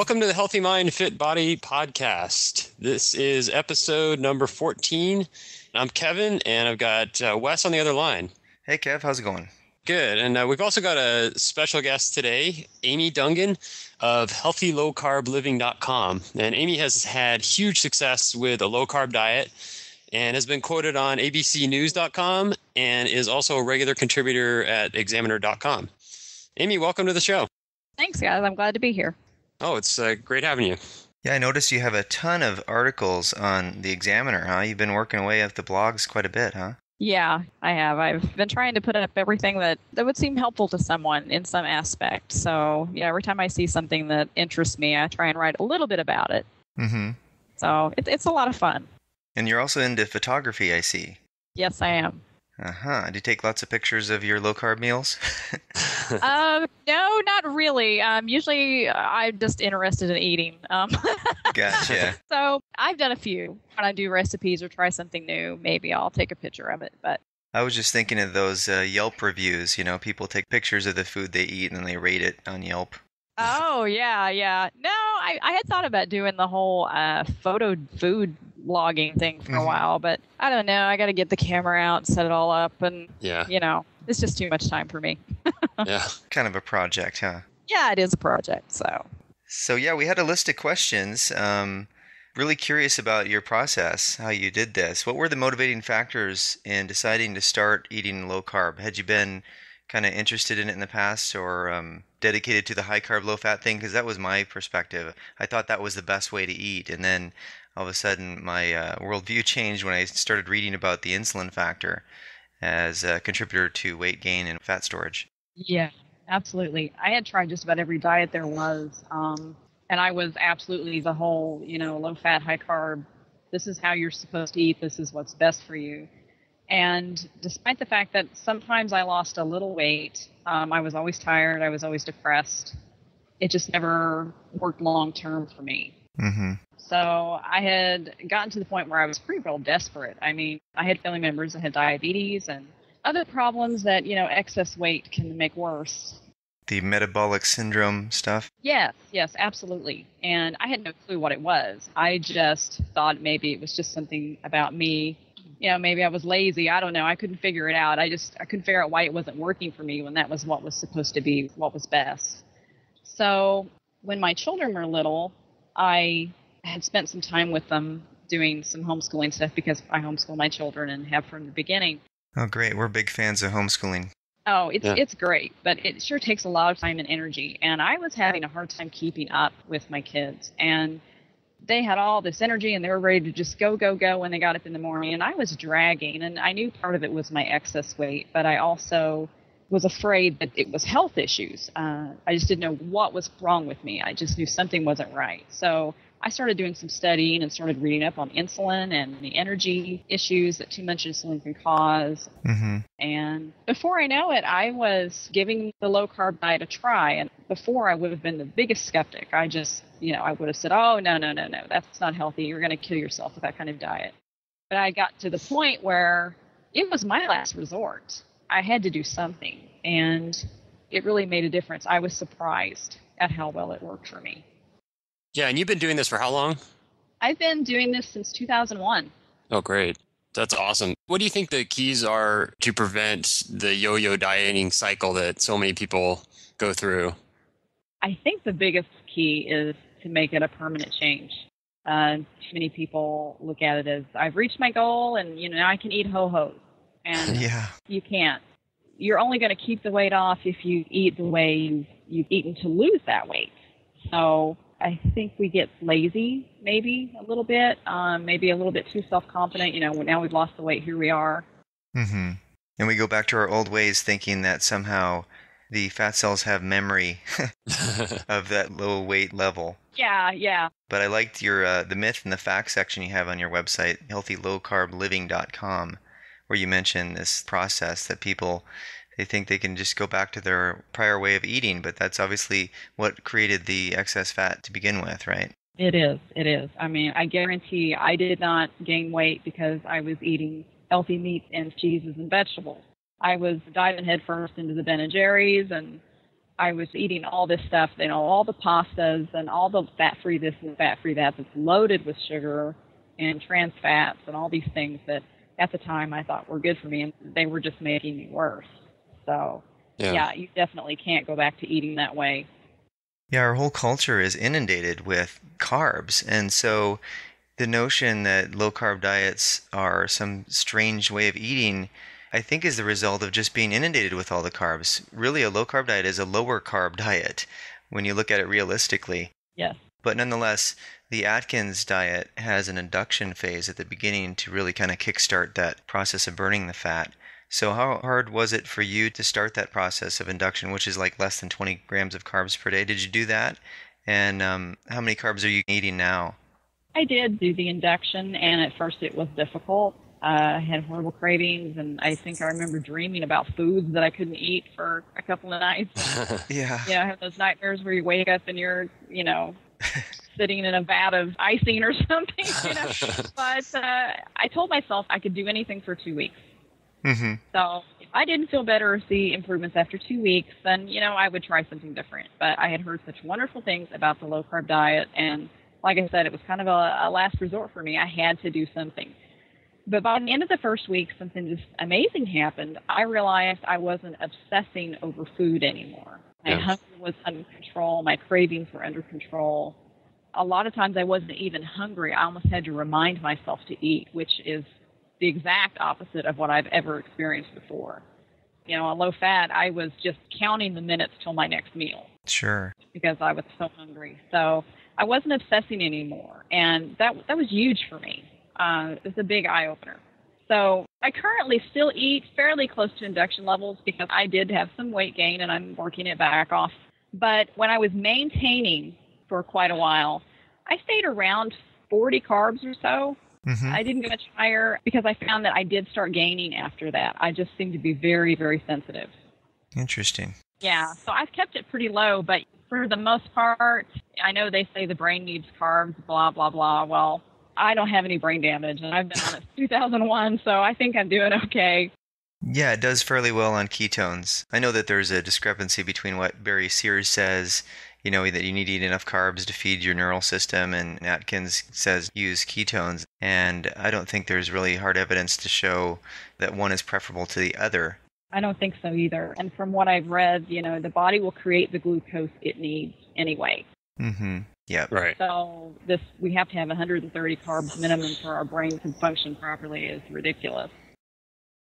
Welcome to the Healthy Mind, Fit Body podcast. This is episode number 14. I'm Kevin, and I've got Wes on the other line. Hey, Kev. How's it going? Good. And we've also got a special guest today, Amy Dungan of healthylowcarbliving.com. And Amy has had huge success with a low-carb diet and has been quoted on abcnews.com and is also a regular contributor at examiner.com. Amy, welcome to the show. Thanks, guys. I'm glad to be here. Oh, it's great having you. Yeah, I noticed you have a ton of articles on the Examiner, huh? You've been working away at the blogs quite a bit, huh? Yeah, I have. I've been trying to put up everything that would seem helpful to someone in some aspect. So, yeah, every time I see something that interests me, I try and write a little bit about it. Mm-hmm. So it's a lot of fun. And you're also into photography, I see. Yes, I am. Uh-huh. Do you take lots of pictures of your low-carb meals? No, not really. Usually I'm just interested in eating. Gotcha. So I've done a few. When I do recipes or try something new, maybe I'll take a picture of it. But I was just thinking of those Yelp reviews. You know, people take pictures of the food they eat and then they rate it on Yelp. Oh, yeah. No, I had thought about doing the whole photo food logging thing for a while, but I don't know. I got to get the camera out and set it all up. And, it's just too much time for me. Yeah. Kind of a project, huh? Yeah, it is a project. So, yeah, we had a list of questions. Really curious about your process, how you did this. What were the motivating factors in deciding to start eating low carb? Had you been kind of interested in it in the past or dedicated to the high carb, low fat thing? Because that was my perspective. I thought that was the best way to eat. And then all of a sudden my worldview changed when I started reading about the insulin factor as a contributor to weight gain and fat storage. Yeah, absolutely. I had tried just about every diet there was. And I was absolutely the whole, low fat, high carb. This is how you're supposed to eat. This is what's best for you. And despite the fact that sometimes I lost a little weight, I was always tired. I was always depressed. It just never worked long term for me. Mm-hmm. So I had gotten to the point where I was pretty real desperate. I mean, I had family members that had diabetes and other problems that, excess weight can make worse. The metabolic syndrome stuff? Yes, absolutely. And I had no clue what it was. I just thought maybe it was just something about me. Maybe I was lazy. I don't know. I couldn't figure it out. I couldn't figure out why it wasn't working for me when that was what was supposed to be what was best. So when my children were little, I had spent some time with them doing some homeschooling stuff because I homeschool my children and have from the beginning. Oh, great. We're big fans of homeschooling. Oh, it's great, but it sure takes a lot of time and energy. And I was having a hard time keeping up with my kids. And they had all this energy and they were ready to just go when they got up in the morning. And I was dragging, and I knew part of it was my excess weight, but I also was afraid that it was health issues. I just didn't know what was wrong with me. I just knew something wasn't right. So I started doing some studying and started reading up on insulin and the energy issues that too much insulin can cause. Mm-hmm. And before I know it, I was giving the low-carb diet a try. And before, I would have been the biggest skeptic. I just, I would have said, oh, no, that's not healthy. You're going to kill yourself with that kind of diet. But I got to the point where it was my last resort. I had to do something. And it really made a difference. I was surprised at how well it worked for me. Yeah, and you've been doing this for how long? I've been doing this since 2001. Oh, great. That's awesome. What do you think the keys are to prevent the yo-yo dieting cycle that so many people go through? I think the biggest key is to make it a permanent change. Too many people look at it as, I've reached my goal and, now I can eat ho-hos. And You can't. You're only going to keep the weight off if you eat the way you've eaten to lose that weight. So I think we get lazy, maybe a little bit, maybe a little bit too self-confident. Now we've lost the weight, here we are. Mm-hmm. And we go back to our old ways thinking that somehow the fat cells have memory of that low weight level. Yeah. But I liked your the myth and the fact section you have on your website, healthylowcarbliving.com, where you mention this process that people, they think they can just go back to their prior way of eating, but that's obviously what created the excess fat to begin with, right? It is. I mean, I guarantee I did not gain weight because I was eating healthy meats and cheeses and vegetables. I was diving headfirst into the Ben & Jerry's and I was eating all this stuff, all the pastas and all the fat-free this and fat-free that that's loaded with sugar and trans fats and all these things that at the time I thought were good for me, and they were just making me worse. So, yeah, you definitely can't go back to eating that way. Yeah, our whole culture is inundated with carbs. And so the notion that low carb diets are some strange way of eating, I think, is the result of just being inundated with all the carbs. Really, a low carb diet is a lower carb diet when you look at it realistically. Yes. But nonetheless, the Atkins diet has an induction phase at the beginning to really kind of kickstart that process of burning the fat. So how hard was it for you to start that process of induction, which is like less than 20 grams of carbs per day? Did you do that? And how many carbs are you eating now? I did do the induction, and at first it was difficult. I had horrible cravings, and I think I remember dreaming about foods that I couldn't eat for a couple of nights. Yeah. I have those nightmares where you wake up and you're, sitting in a vat of icing or something, But I told myself I could do anything for 2 weeks. Mm-hmm. So if I didn't feel better or see improvements after 2 weeks, then, I would try something different. But I had heard such wonderful things about the low-carb diet, and like I said, it was kind of a last resort for me. I had to do something. But by the end of the first week, something just amazing happened. I realized I wasn't obsessing over food anymore. My hunger was under control. My cravings were under control. A lot of times I wasn't even hungry. I almost had to remind myself to eat, which is the exact opposite of what I've ever experienced before. On low fat, I was just counting the minutes till my next meal. Sure. Because I was so hungry. So I wasn't obsessing anymore. And that was huge for me. It was a big eye-opener. So I currently still eat fairly close to induction levels because I did have some weight gain and I'm working it back off. But when I was maintaining for quite a while, I stayed around 40 carbs or so. Mm-hmm. I didn't go much higher because I found that I did start gaining after that. I just seemed to be very, very sensitive. Interesting. Yeah, so I've kept it pretty low, but for the most part, I know they say the brain needs carbs, blah, blah, blah. Well, I don't have any brain damage, and I've been on it since 2001, so I think I'm doing okay. Yeah, it does fairly well on ketones. I know that there's a discrepancy between what Barry Sears says, that you need to eat enough carbs to feed your neural system, and Atkins says use ketones. And I don't think there's really hard evidence to show that one is preferable to the other. I don't think so either. And from what I've read, the body will create the glucose it needs anyway. Mm-hmm. Yeah. Right. So we have to have 130 carbs minimum for our brain to function properly is ridiculous.